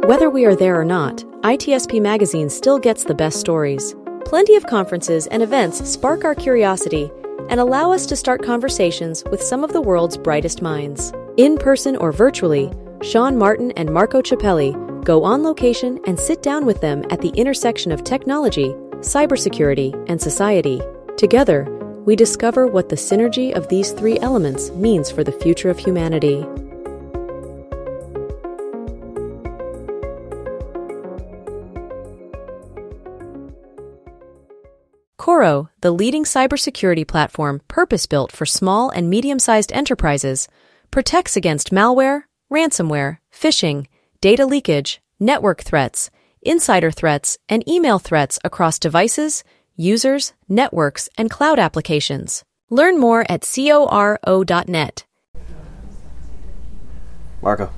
Whether we are there or not, ITSP Magazine still gets the best stories. Plenty of conferences and events spark our curiosity and allow us to start conversations with some of the world's brightest minds. In person or virtually, Sean Martin and Marco Ciappelli go on location and sit down with them at the intersection of technology, cybersecurity, and society. Together, we discover what the synergy of these three elements means for the future of humanity. Coro, the leading cybersecurity platform purpose-built for small and medium-sized enterprises, protects against malware, ransomware, phishing, data leakage, network threats, insider threats, and email threats across devices, users, networks, and cloud applications. Learn more at coro.net. Marco.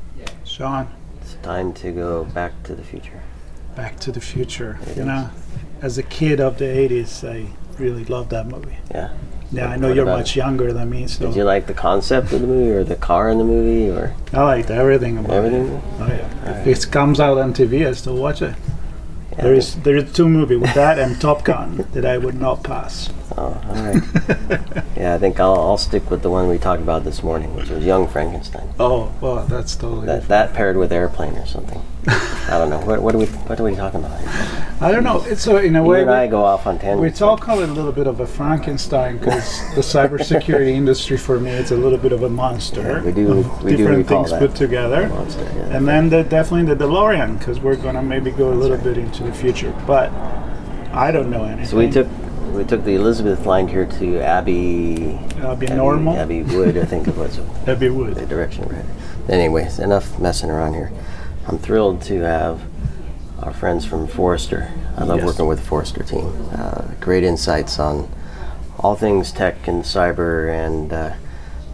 Sean. It's time to go back to the future. Back to the Future. You know, as a kid of the 80s, I really loved that movie. Yeah. Yeah, I know you're much younger than me, so. Did you like the concept of the movie or the car in the movie? Or I liked everything about it. Oh, yeah. If it comes out on TV, I still watch it. Yeah, there's two movies with that and Top Gun that I would not pass. Oh, all right. Yeah, I think I'll stick with the one we talked about this morning, which was Young Frankenstein. Oh, well, that's totally that paired with Airplane or something. I don't know. What are we talking about? I don't know. It's in a way. You and I go off on tangents. We talk call it a little bit of a Frankenstein because the cybersecurity industry for me it's a little bit of a monster. Yeah, we do different things put together, monster, yeah. And then definitely the DeLorean because we're gonna maybe go a little bit into the future, but I don't know anything. So we took the Elizabeth line here to Abbey Wood, I think it was. Abbey Wood. The direction, right? Anyways, enough messing around here. I'm thrilled to have our friends from Forrester. I love working with the Forrester team. Great insights on all things tech and cyber, and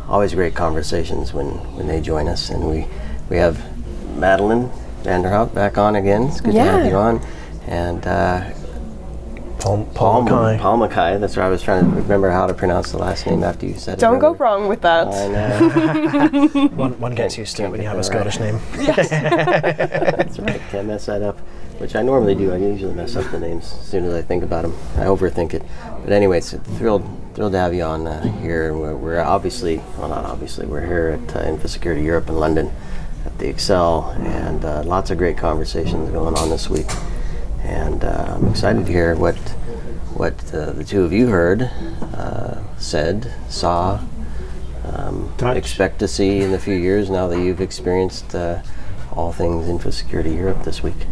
always great conversations when they join us. And we have Madeline Van Der Hout back on again. It's good to have you on. And Paul McKay. That's right. I was trying to remember how to pronounce the last name after you said it. Don't go wrong with that. I know. one gets used to it when you have a Scottish name. Yes. That's right. Can't mess that up, which I normally do. I usually mess up the names as soon as I think about them. I overthink it. But anyways, thrilled to have you on here. We're obviously, well, not obviously, we're here at Infosecurity Europe in London at the Excel, and lots of great conversations going on this week. And I'm excited to hear what the two of you heard, said, saw, expect to see in a few years now that you've experienced all things Infosecurity Europe this week.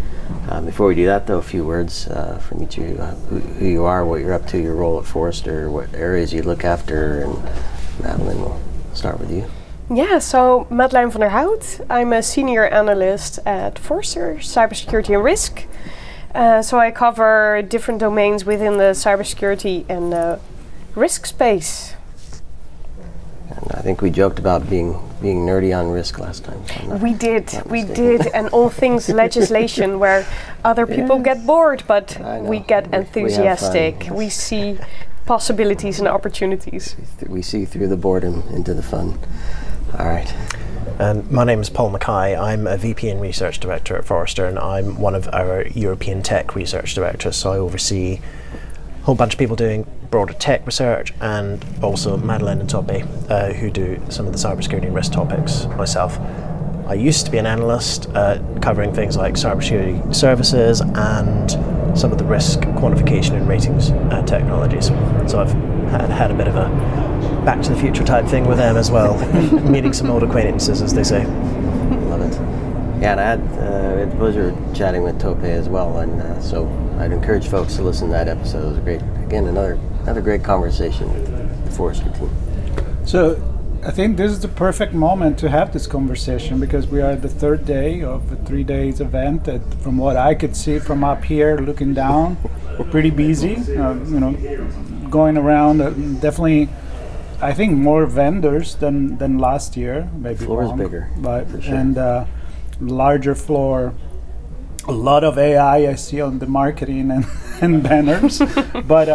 Before we do that, though, a few words from each of you, who you are, what you're up to, your role at Forrester, what areas you look after, and Madeline, we'll start with you. Yeah, so Madeline Van Der Hout. I'm a senior analyst at Forrester, Cybersecurity and Risk. So I cover different domains within the cybersecurity and risk space. And I think we joked about being nerdy on risk last time. We did, and all things legislation where other people get bored, but we get enthusiastic. We see possibilities and opportunities. We see through the boredom into the fun. All right. And my name is Paul McKay. I'm a VP and Research Director at Forrester, and I'm one of our European Tech Research Directors, so I oversee a whole bunch of people doing broader tech research, and also Madeline and Toppe, who do some of the cybersecurity and risk topics myself. I used to be an analyst covering things like cybersecurity services and some of the risk quantification and ratings technologies. So I've had a bit of a Back to the Future type thing with them as well, meeting some old acquaintances, as they say. Love it. Yeah, and I had the pleasure of chatting with Toppe as well, and so I'd encourage folks to listen to that episode. It was great. Again, another great conversation with the Forrester team. So I think this is the perfect moment to have this conversation because we are the third day of a 3 days event. That, from what I could see from up here, looking down, pretty busy. Going around, definitely. I think more vendors than last year. Maybe the floor is bigger, but sure. And larger floor. A lot of AI I see on the marketing and banners, but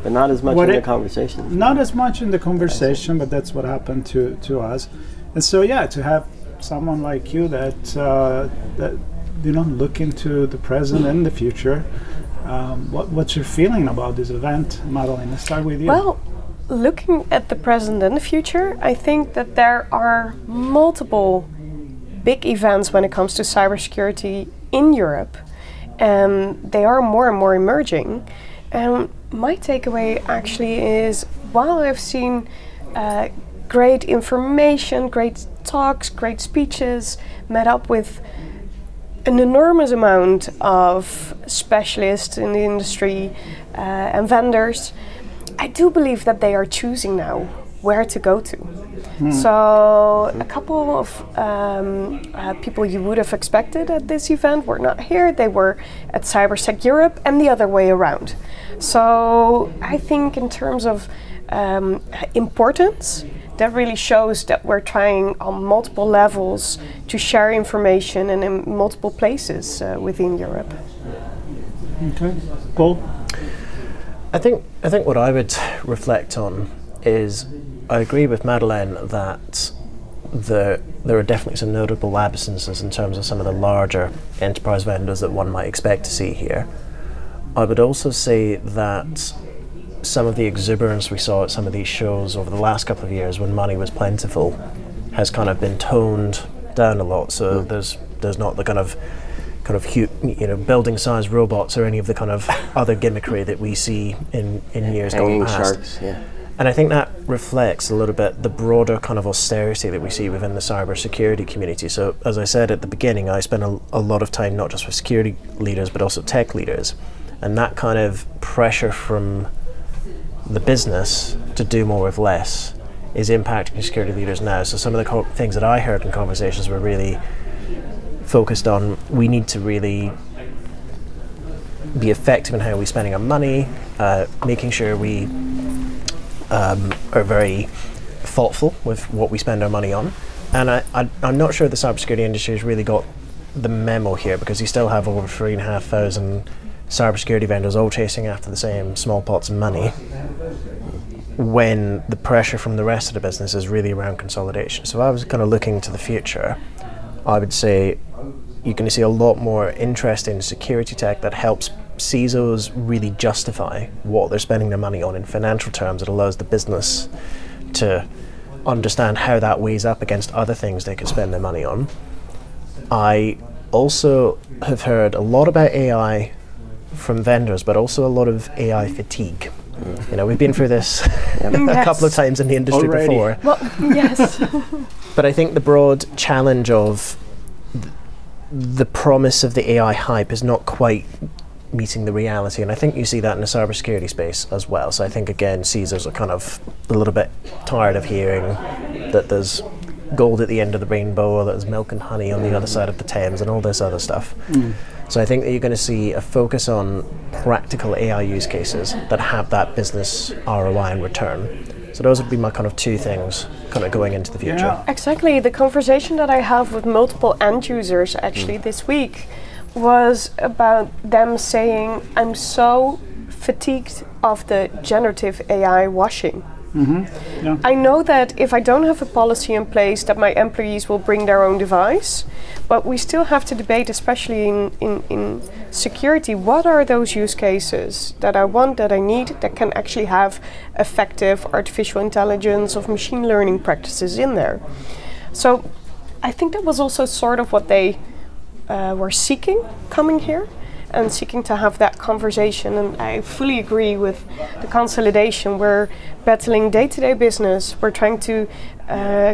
But not as much in the conversation. Not as much in the conversation, but that's what happened to us. And so to have someone like you that look into the present and the future. What's your feeling about this event, Madeline? Let's start with you. Well, looking at the present and the future, I think that there are multiple big events when it comes to cybersecurity in Europe, and they are more and more emerging. And my takeaway actually is, while I've seen great information, great talks, great speeches, met up with an enormous amount of specialists in the industry and vendors, I do believe that they are choosing now where to go to. So a couple of people you would have expected at this event were not here. They were at Cybersecurity Europe and the other way around. So I think in terms of importance, that really shows that we're trying on multiple levels to share information and in multiple places within Europe. Okay, Paul? I think what I would reflect on is, I agree with Madeline that there are definitely some notable absences in terms of some of the larger enterprise vendors that one might expect to see here. I would also say that some of the exuberance we saw at some of these shows over the last couple of years when money was plentiful has kind of been toned down a lot. So there's not the kind of building size robots or any of the kind of other gimmickry that we see in years gone past. Sharks, yeah. And I think that reflects a little bit the broader kind of austerity that we see within the cybersecurity community. So as I said at the beginning, I spend a lot of time not just with security leaders but also tech leaders, and that kind of pressure from the business to do more with less is impacting security leaders now. So some of the things that I heard in conversations were really focused on, we need to really be effective in how we're spending our money, making sure we are very thoughtful with what we spend our money on. And I'm not sure the cybersecurity industry has really got the memo here, because you still have over 3,500 cybersecurity vendors all chasing after the same small pots of money, when the pressure from the rest of the business is really around consolidation. So if I was kind of looking to the future, I would say you're going to see a lot more interest in security tech that helps CISOs really justify what they're spending their money on in financial terms. It allows the business to understand how that weighs up against other things they could spend their money on. I also have heard a lot about AI from vendors, but also a lot of AI fatigue. You know, we've been through this a couple of times in the industry before. Well, yes. But I think the broad challenge of the promise of the AI hype is not quite meeting the reality, and I think you see that in the cybersecurity space as well. So I think again, CISOs are kind of a little bit tired of hearing that there's gold at the end of the rainbow, or that there's milk and honey on the other side of the Thames, and all this other stuff. So I think that you're going to see a focus on practical AI use cases that have that business ROI and return. So those would be my kind of two things kind of going into the future. Yeah. Exactly. The conversation that I have with multiple end users actually this week was about them saying, I'm so fatigued of the generative AI washing. Yeah. I know that if I don't have a policy in place that my employees will bring their own device, but we still have to debate, especially in security, what are those use cases that I want, that I need, that can actually have effective artificial intelligence of machine learning practices in there. So I think that was also sort of what they were seeking coming here, and seeking to have that conversation. And I fully agree with the consolidation. We're battling day-to-day business. We're trying to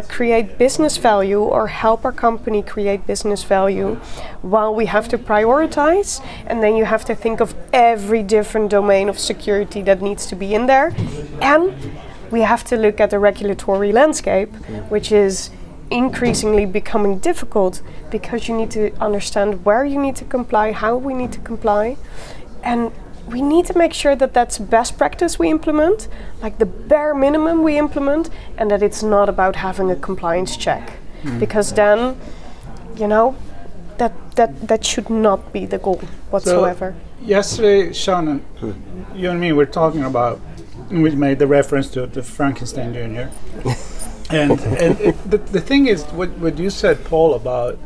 create business value, or help our company create business value, while we have to prioritize. And then you have to think of every different domain of security that needs to be in there. And we have to look at the regulatory landscape, which is increasingly becoming difficult, because you need to understand where you need to comply, how we need to comply, and we need to make sure that that's best practice we implement, like the bare minimum we implement, and that it's not about having a compliance check, because then, you know, that should not be the goal whatsoever. So yesterday, Sean, you and me were talking about, we made the reference to the Frankenstein Jr. And the thing is, what you said, Paul, about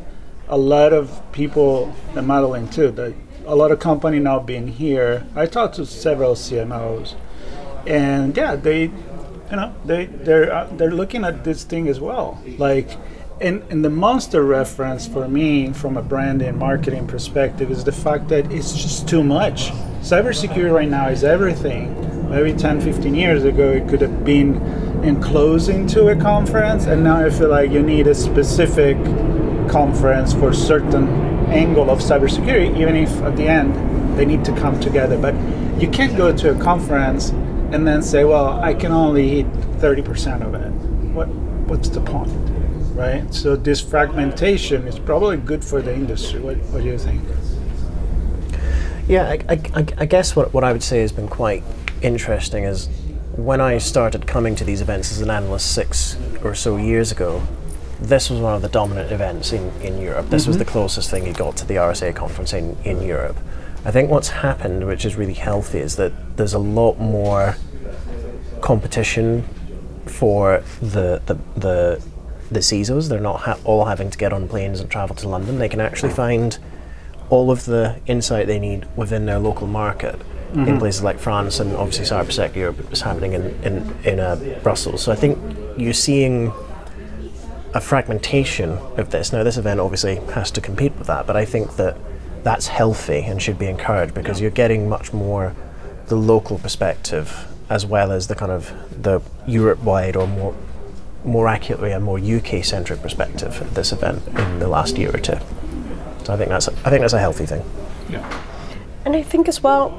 a lot of people, and Madeline too, that a lot of company now being here. I talked to several CMOs, and yeah, they're looking at this thing as well. Like, and the monster reference for me, from a brand and marketing perspective, is the fact that it's just too much. Cybersecurity right now is everything. Maybe 10, 15 years ago, it could have been enclosed into a conference, and now I feel like you need a specific conference for certain angle of cybersecurity, even if at the end they need to come together. But you can't go to a conference and then say, well, I can only hit 30% of it. What's the point, right? So this fragmentation is probably good for the industry. What do you think? Yeah, I guess what I would say has been quite interesting is when I started coming to these events as an analyst 6 or so years ago, this was one of the dominant events in Europe. This was the closest thing you got to the RSA conference in Europe. I think what's happened, which is really healthy, is that there's a lot more competition for the CISOs. They're not all having to get on planes and travel to London. They can actually find all of the insight they need within their local market in places like France, and obviously Cybersecurity Europe is happening in Brussels. So I think you're seeing a fragmentation of this. Now, this event obviously has to compete with that, but I think that that's healthy and should be encouraged, because you're getting much more the local perspective as well as the kind of the Europe-wide, or more accurately a more UK-centric perspective at this event in the last year or two. So I think that's a healthy thing. Yeah. And I think as well,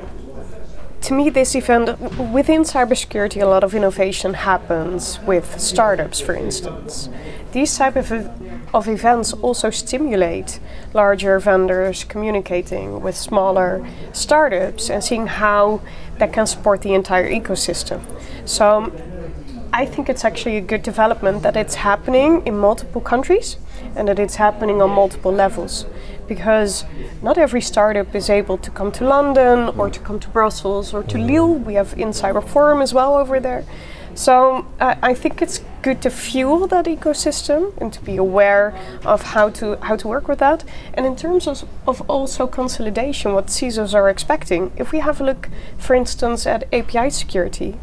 to me, this event, within cybersecurity, a lot of innovation happens with startups, for instance. These type of events also stimulate larger vendors communicating with smaller startups and seeing how that can support the entire ecosystem. So I think it's actually a good development that it's happening in multiple countries and that it's happening on multiple levels, because not every startup is able to come to London or to come to Brussels or to Lille. We have InCyber Forum as well over there. So I think it's good to fuel that ecosystem and to be aware of how to work with that. And in terms of also consolidation, what CISOs are expecting, if we have a look, for instance, at API security,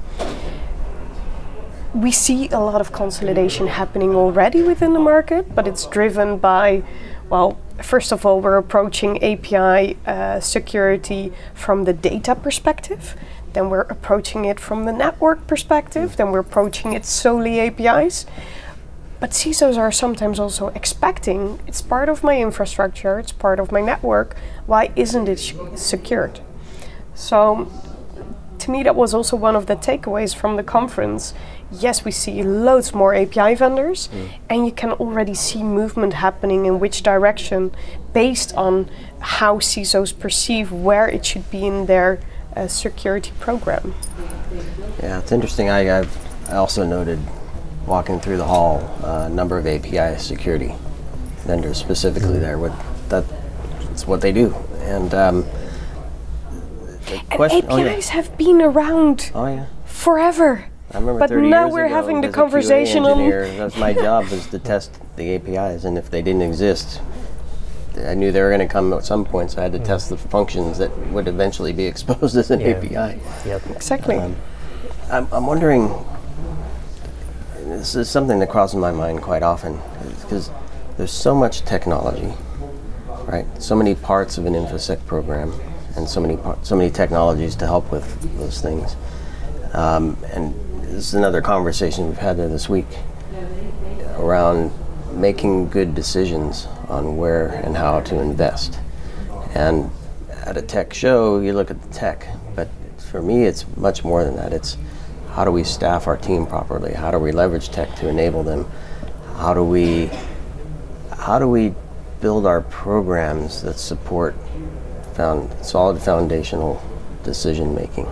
we see a lot of consolidation happening already within the market, but it's driven by, well, first of all, we're approaching API security from the data perspective. Then we're approaching it from the network perspective. Then we're approaching it solely APIs. But CISOs are sometimes also expecting, it's part of my infrastructure, it's part of my network, why isn't it secured? So to me, that was also one of the takeaways from the conference. Yes, we see loads more API vendors, and you can already see movement happening in which direction based on how CISOs perceive where it should be in their security program. Yeah, it's interesting. I also noted, walking through the hall, a number of API security vendors specifically there. That's what they do. And APIs have been around forever. I remember but 30 now years we're ago, having the as a conversation QA on. engineer, that was my job, was to test the APIs, and if they didn't exist, I knew they were going to come at some point, so I had to test the functions that would eventually be exposed as an API. Yep. Exactly. I'm wondering, this is something that crosses my mind quite often, because there's so much technology, right? So many parts of an InfoSec program, and so many technologies to help with those things. And this is another conversation we've had there this week around making good decisions on where and how to invest. And at a tech show, you look at the tech, but for me, it's much more than that. It's how do we staff our team properly? How do we leverage tech to enable them? How do we build our programs that support solid foundational decision making?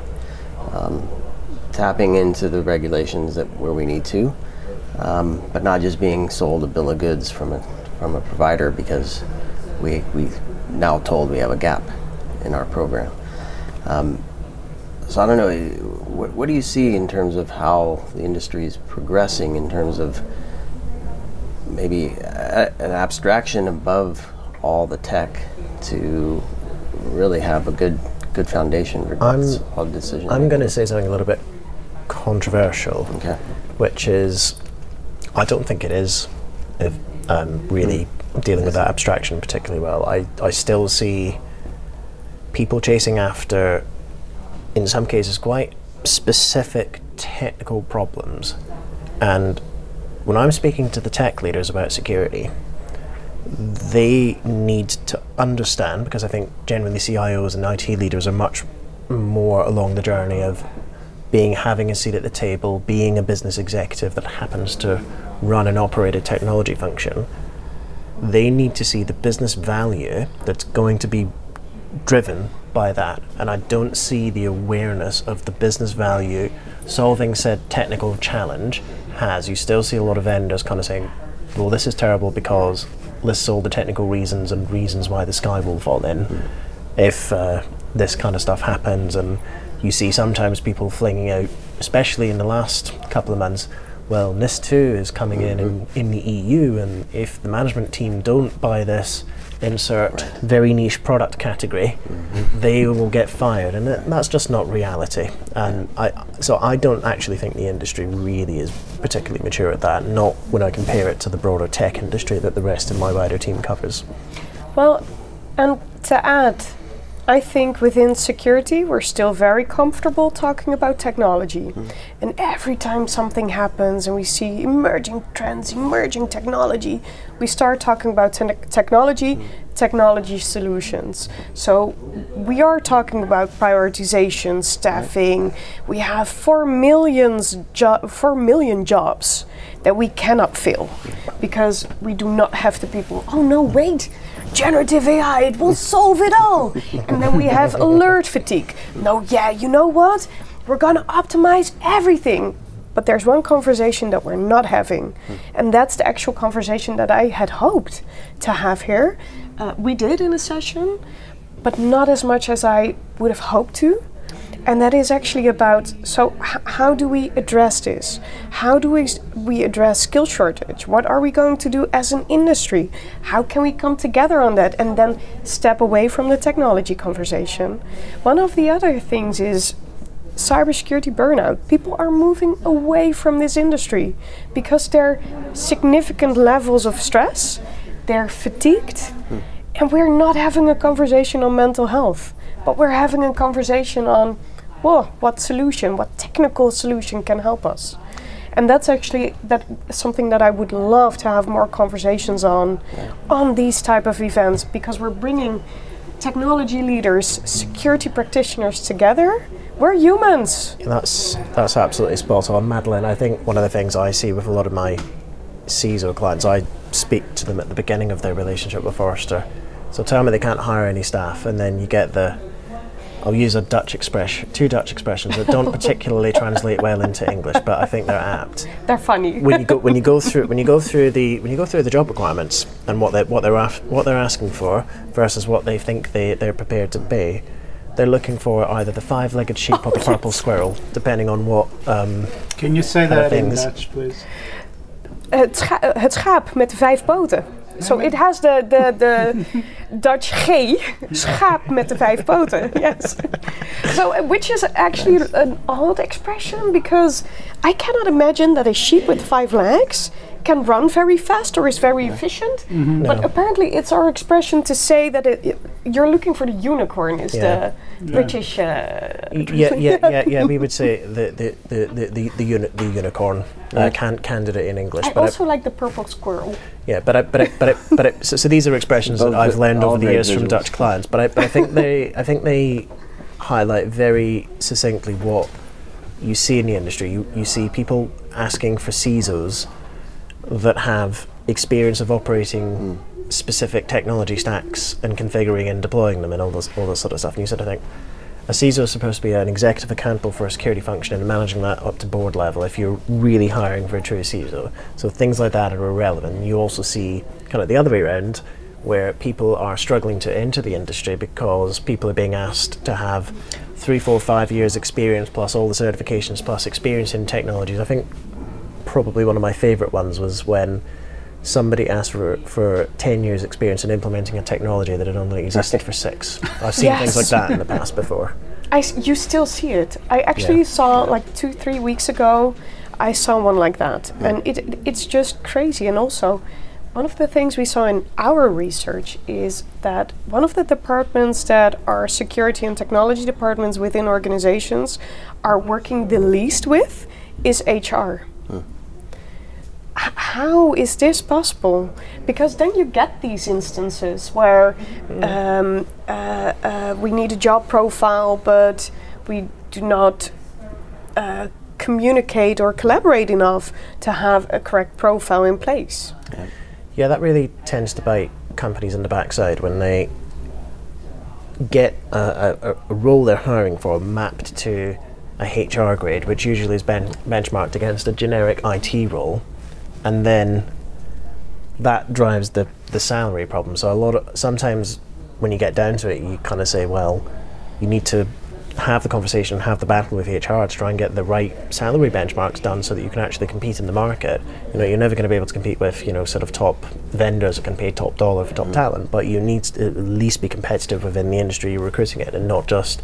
Tapping into the regulations where we need to, but not just being sold a bill of goods from a provider because we now told we have a gap in our program. So I don't know, what do you see in terms of how the industry is progressing in terms of maybe an abstraction above all the tech to really have a good foundation for all decisions? I'm going to say something a little bit controversial, okay, which is I don't think it is really dealing with that abstraction particularly well. I still see people chasing after, in some cases, quite specific technical problems. And when I'm speaking to the tech leaders about security, they need to understand, because I think generally CIOs and IT leaders are much more along the journey of having a seat at the table, being a business executive that happens to run and operate a technology function. They need to see the business value that's going to be driven by that, and I don't see the awareness of the business value solving said technical challenge has. You still see a lot of vendors kind of saying, well, this is terrible because lists all the technical reasons and reasons why the sky will fall in if this kind of stuff happens. And you see sometimes people flinging out, especially in the last couple of months, well, NIS 2 is coming in the EU, and if the management team don't buy this insert very niche product category, they will get fired, and that's just not reality. And so I don't actually think the industry really is particularly mature at that, not when I compare it to the broader tech industry that the rest of my wider team covers. Well, and to add, I think within security we're still very comfortable talking about technology. And every time something happens and we see emerging trends, emerging technology, we start talking about technology solutions. So we are talking about prioritization, staffing. We have 4 million jobs that we cannot fill because we do not have the people. Oh no, wait, generative AI, it will solve it all. And then we have alert fatigue. No, yeah, you know what? We're gonna optimize everything. But there's one conversation that we're not having. And that's the actual conversation that I had hoped to have here. We did in a session, but not as much as I would have hoped to. And that is actually about, so how do we address this? How do we address skill shortage? What are we going to do as an industry? How can we come together on that and then step away from the technology conversation? One of the other things is cybersecurity burnout. People are moving away from this industry because there are significant levels of stress, they're fatigued, and we're not having a conversation on mental health, but we're having a conversation on, well, what technical solution can help us? And that's actually something that I would love to have more conversations on these type of events, because we're bringing technology leaders, security practitioners together. We're humans. That's absolutely spot on, Madeline. I think one of the things I see with a lot of my CISO clients, I speak to them at the beginning of their relationship with Forrester. So tell me they can't hire any staff, and then you get I'll use two Dutch expressions that don't particularly translate well into English, but I think they're apt. They're funny. When you go through the job requirements and what they're asking for versus what they think they're prepared to pay, they're looking for either the 5-legged sheep or the purple squirrel, depending on what. Can you say that in Dutch, please? Het schaap met de 5 poten. So it has the Dutch G, schaap met de 5 poten, yes. So, which is actually an old expression, because I cannot imagine that a sheep with 5 legs can run very fast or is very efficient. But apparently it's our expression to say that you're looking for the unicorn is the British. We would say the unicorn candidate in English. I also like the purple squirrel. Yeah, so these are expressions that I've learned over the years from Dutch clients. But I think they highlight very succinctly what you see in the industry. You see people asking for CISOs that have experience of operating specific technology stacks and configuring and deploying them and all this sort of stuff. And you sort of think, a CISO is supposed to be an executive accountable for a security function and managing that up to board level if you're really hiring for a true CISO. So things like that are irrelevant. You also see kind of the other way around, where people are struggling to enter the industry because people are being asked to have 3, 4, 5 years experience plus all the certifications plus experience in technologies. I think probably one of my favorite ones was when somebody asked for 10 years experience in implementing a technology that had only existed for 6. I've seen Yes. things like that in the past before. You still see it. I actually saw like 2-3 weeks ago, I saw one like that, and it's just crazy. And also, one of the things we saw in our research is that one of the departments that are security and technology departments within organizations are working the least with is HR. How is this possible? Because then you get these instances where we need a job profile, but we do not communicate or collaborate enough to have a correct profile in place. Yeah, that really tends to bite companies in the backside when they get a role they're hiring for mapped to a HR grade, which usually is benchmarked against a generic IT role. And then that drives the salary problem. So sometimes when you get down to it, you kind of say, well, you need to have the conversation, have the battle with HR to try and get the right salary benchmarks done so that you can actually compete in the market. You know, you're never going to be able to compete with, you know, sort of top vendors that can pay top dollar for top talent, but you need to at least be competitive within the industry you're recruiting in, and not just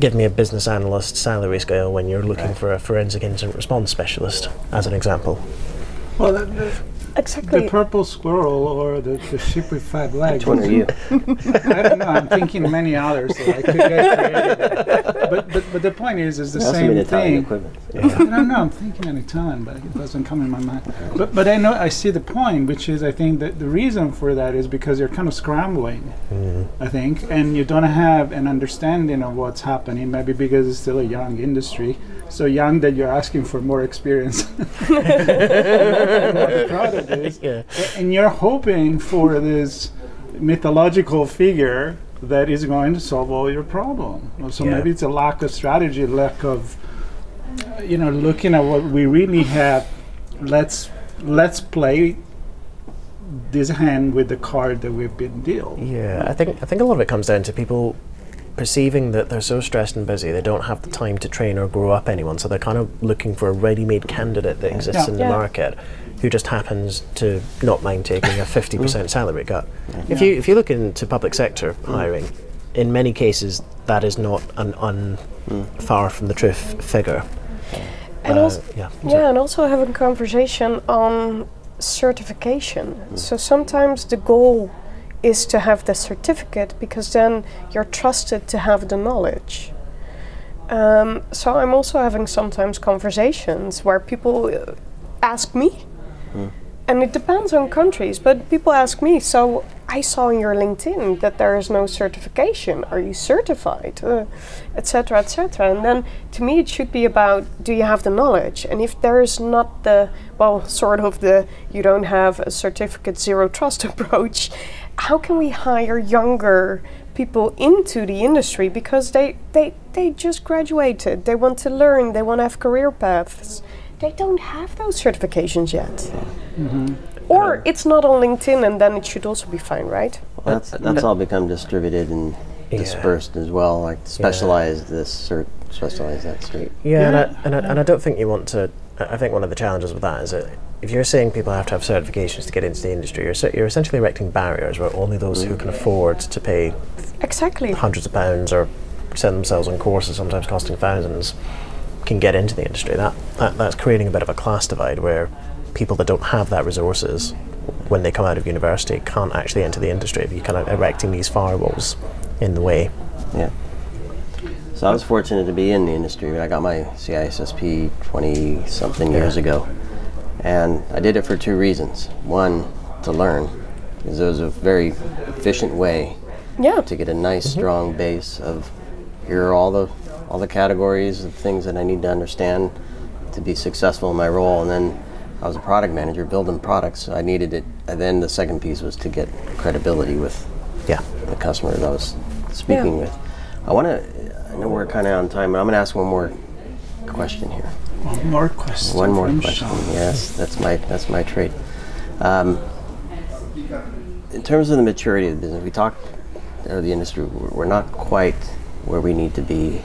give me a business analyst salary scale when you're looking for a forensic incident response specialist, as an example. Well, Exactly. the purple squirrel or the sheep with 5 legs. Which one are you? I don't know. I'm thinking many others that I could get creative. But the point is the Must same be Italian thing. equipment. I don't know. I'm thinking in Italian, but it doesn't come in my mind. But I know I see the point, which is I think that the reason for that is because you're kind of scrambling. I think, and you don't have an understanding of what's happening. Maybe because it's still a young industry, so young that you're asking for more experience. What the product is, and you're hoping for this mythological figure that is going to solve all your problem. So maybe it's a lack of strategy, lack of, you know, looking at what we really have. Let's play this hand with the card that we've been dealt. Yeah, I think a lot of it comes down to people perceiving that they're so stressed and busy they don't have the time to train or grow up anyone, so they're kind of looking for a ready-made candidate that exists in the market who just happens to not mind taking a 50% salary cut. If you look into public sector hiring, in many cases that is not an far from the truth figure. And and also having a conversation on certification. So sometimes the goal is to have the certificate because then you're trusted to have the knowledge. So I'm also having sometimes conversations where people ask me, and it depends on countries, but people ask me, so I saw in your LinkedIn that there is no certification. Are you certified? Etc., etc. And then to me it should be about, do you have the knowledge? And if there is not the, well, sort of the, you don't have a certificate zero trust approach, how can we hire younger people into the industry because they just graduated, they want to learn, they want to have career paths. They don't have those certifications yet. Or it's not on LinkedIn, and then it should also be fine, right? Well, that's all become distributed and dispersed as well, like specialize this cert, specialize that street. And I don't think you want to. I think one of the challenges with that is that if you're saying people have to have certifications to get into the industry, you're essentially erecting barriers where only those who can afford to pay hundreds of pounds or send themselves on courses, sometimes costing thousands, can get into the industry. That's creating a bit of a class divide where people that don't have that resources when they come out of university can't actually enter the industry if you're kind of erecting these firewalls in the way. Yeah. So I was fortunate to be in the industry. I got my CISSP 20-something years ago. And I did it for 2 reasons. One, to learn, because it was a very efficient way to get a nice, strong base of, here are all the categories of things that I need to understand to be successful in my role. And then I was a product manager building products, so I needed it. And then the second piece was to get credibility with the customers I was speaking with. I know we're kind of on time, but I'm going to ask one more question here. One more question. One more question. Yes, that's my trait. In terms of the maturity of the business, we talked, or the industry, we're not quite where we need to be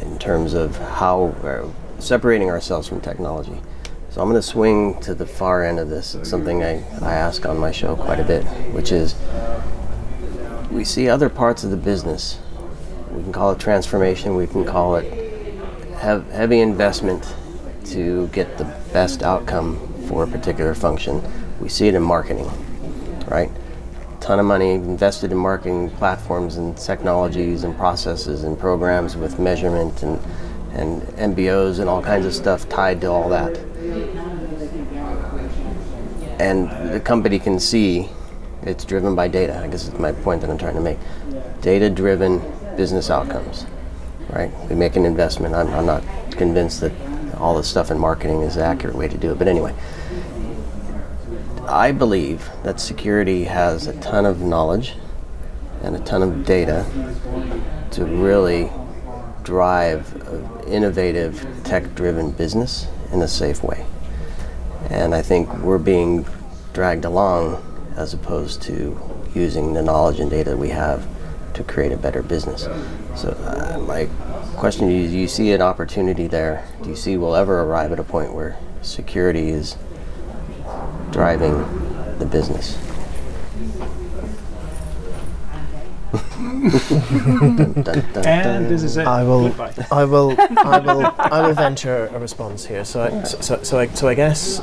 in terms of how we're separating ourselves from technology. So I'm going to swing to the far end of this. It's something I ask on my show quite a bit, which is we see other parts of the business. We can call it transformation, we can call it heavy investment to get the best outcome for a particular function. We see it in marketing, right? Ton of money invested in marketing platforms and technologies and processes and programs with measurement and MBOs and all kinds of stuff tied to all that. And the company can see it's driven by data. I guess it's my point that I'm trying to make. Data-driven business outcomes, right? We make an investment. I'm not convinced that all this stuff in marketing is the accurate way to do it, but anyway. I believe that security has a ton of knowledge and a ton of data to really drive an innovative, tech-driven business in a safe way. And I think we're being dragged along as opposed to using the knowledge and data we have to create a better business. So my question to you, do you see an opportunity there? Do you see we'll ever arrive at a point where security is driving the business? Dun, dun, dun, and this is it. I will venture a response here. So I guess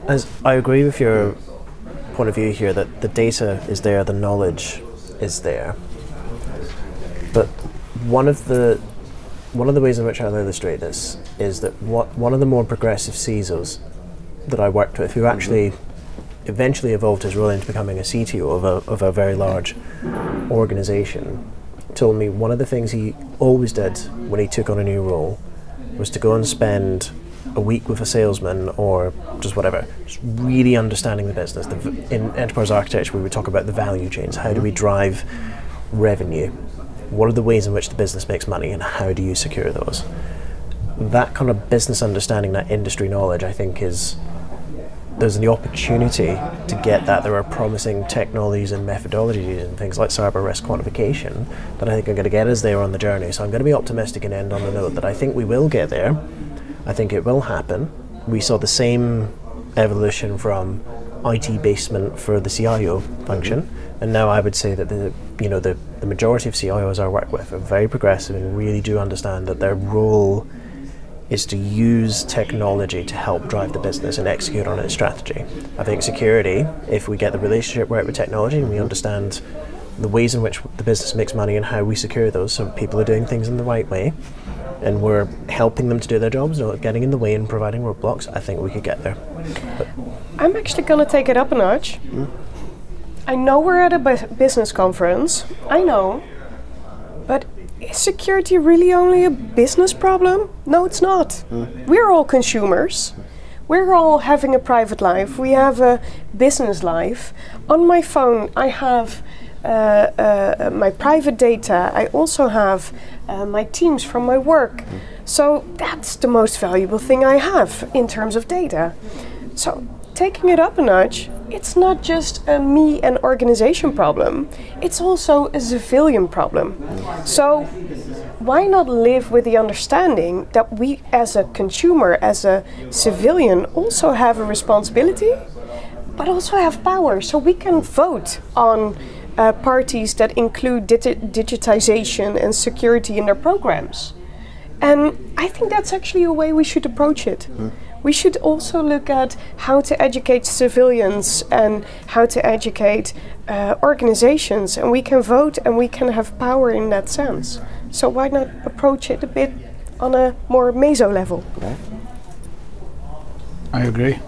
as I agree with your point of view here that the data is there, the knowledge is there. But one of the ways in which I'll illustrate this is that one of the more progressive CISOs that I worked with, who actually eventually evolved his role into becoming a CTO of a very large organization, told me one of the things he always did when he took on a new role was to go and spend a week with a salesman or just whatever, just really understanding the business. In enterprise architecture, we would talk about the value chains. How do we drive revenue? What are the ways in which the business makes money, and how do you secure those? That kind of business understanding, that industry knowledge, I think there's the opportunity to get that. There are promising technologies and methodologies and things like cyber risk quantification that I think are going to get us there on the journey. So I'm going to be optimistic and end on the note that I think we will get there. I think it will happen. We saw the same evolution from IT basement for the CIO function, and now I would say that the majority of CIOs I work with are very progressive and really do understand that their role is to use technology to help drive the business and execute on its strategy. I think security, if we get the relationship right with technology and we understand the ways in which the business makes money and how we secure those so people are doing things in the right way, and we're helping them to do their jobs, not getting in the way and providing roadblocks, I think we could get there. But I'm actually going to take it up a notch. I know we're at a business conference, I know, but is security really only a business problem? No, it's not. We're all consumers. We're all having a private life. We have a business life. On my phone, I have my private data. I also have my teams from my work. So that's the most valuable thing I have in terms of data. So taking it up a notch, it's not just a me and organization problem, it's also a civilian problem. So why not live with the understanding that we as a consumer, as a civilian, also have a responsibility, but also have power, so we can vote on parties that include digitization and security in their programs. And I think that's actually a way we should approach it. We should also look at how to educate civilians and how to educate organizations, and we can vote and we can have power in that sense. So why not approach it a bit on a more meso level? I agree.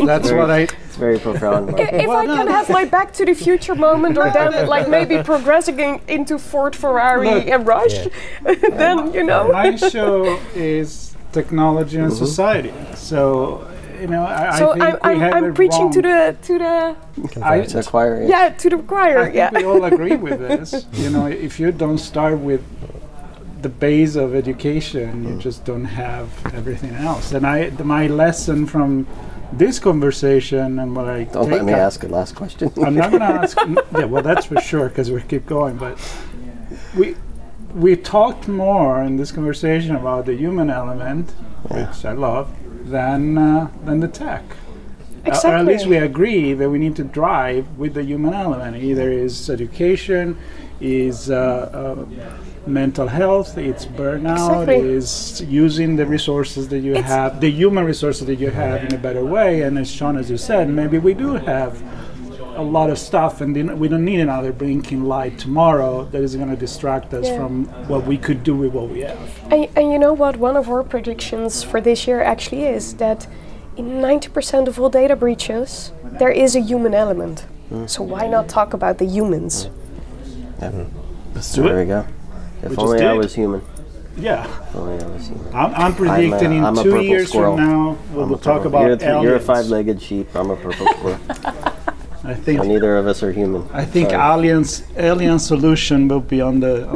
that's what I... It's very profound. If I can have my Back to the Future moment, or then like maybe progressing into Ford, Ferrari and Rush, then My show is technology and society. So I think I'm preaching to the choir. Yeah, to the choir. I think we all agree with this. If you don't start with the base of education, you just don't have everything else. And my lesson from this conversation and what I Don't let me ask a last question. I'm not going to ask. Yeah, well, that's for sure because we keep going. But we talked more in this conversation about the human element, which I love, than the tech. Exactly. Or at least we agree that we need to drive with the human element. Either is education, is mental health, it's burnout, is using the resources that you have, the human resources that you have in a better way. And as Sean, as you said, maybe we do have a lot of stuff and we don't need another blinking light tomorrow that is going to distract us from what we could do with what we have. And you know what? One of our predictions for this year actually is that in 90% of all data breaches, there is a human element. So why not talk about the humans? There we go. If only I was human. Yeah. If only I was human. I'm predicting I'm in a 2 purple years squirrel. from now, we'll talk about aliens. You're a five-legged sheep. I'm a purple squirrel. I think So neither of us are human. I think Sorry. alien solution will be on the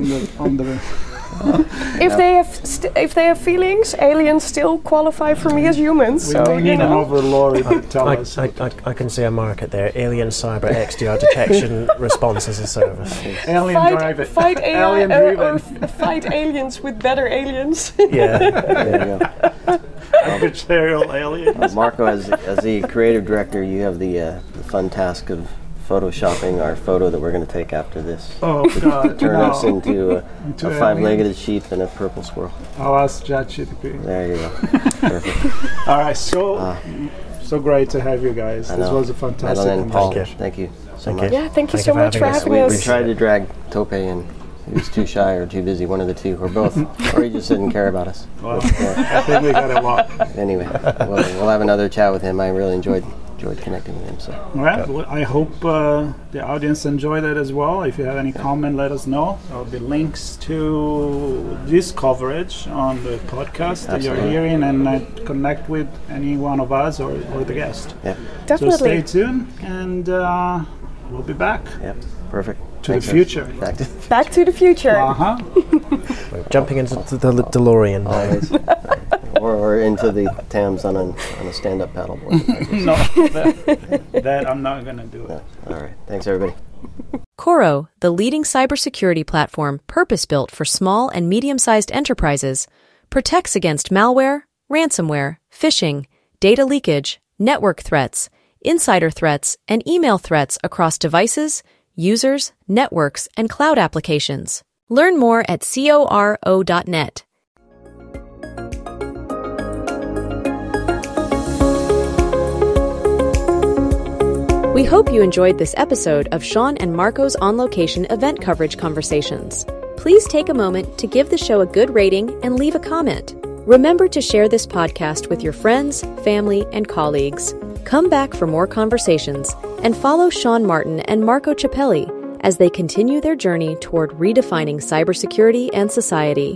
If they have feelings, aliens still qualify for me as humans. we So may need an overlord to tell I, us. I can see a market there. Alien cyber XDR detection response as a service. Alien drive it. fight Alien AI, driven. fight aliens with better aliens. Yeah. There you go. Adversarial alien. Marco, as the creative director, you have the fun task of photoshopping our photo that we're going to take after this. Oh God! Turn us no. into a Into five-legged sheep and a purple squirrel. I'll ask ChatGPT. There you go. Perfect. All right, so great to have you guys. I This know. was a fantastic Madeline and Paul, conversation. thank you so Thank much. you. Yeah, thank you Thank so you for much for having us. having We us. tried to drag Tope in. He was too shy or too busy, one of the two, or both. Or he just didn't care about us. Well, I think we got a lot. Anyway, we'll have another chat with him. I really enjoyed connecting with him. So Well, I hope the audience enjoyed it as well. If you have any comment, let us know. There will be links to this coverage on the podcast that you're Absolutely. hearing, and connect with any one of us or the guest. yeah, Definitely. So stay tuned, and we'll be back yeah, perfect. to Thanks, the future. Back to the future. Uh-huh. Jumping into the DeLorean now. Always. or into the Thames on a stand-up paddleboard. No, that I'm not going to do it. All right. Thanks, everybody. Coro, the leading cybersecurity platform purpose-built for small and medium-sized enterprises, protects against malware, ransomware, phishing, data leakage, network threats, insider threats, and email threats across devices, users, networks, and cloud applications. Learn more at coro.net. We hope you enjoyed this episode of Sean and Marco's on-location event coverage conversations. Please take a moment to give the show a good rating and leave a comment. Remember to share this podcast with your friends, family, and colleagues. Come back for more conversations and follow Sean Martin and Marco Ciappelli as they continue their journey toward redefining cybersecurity and society.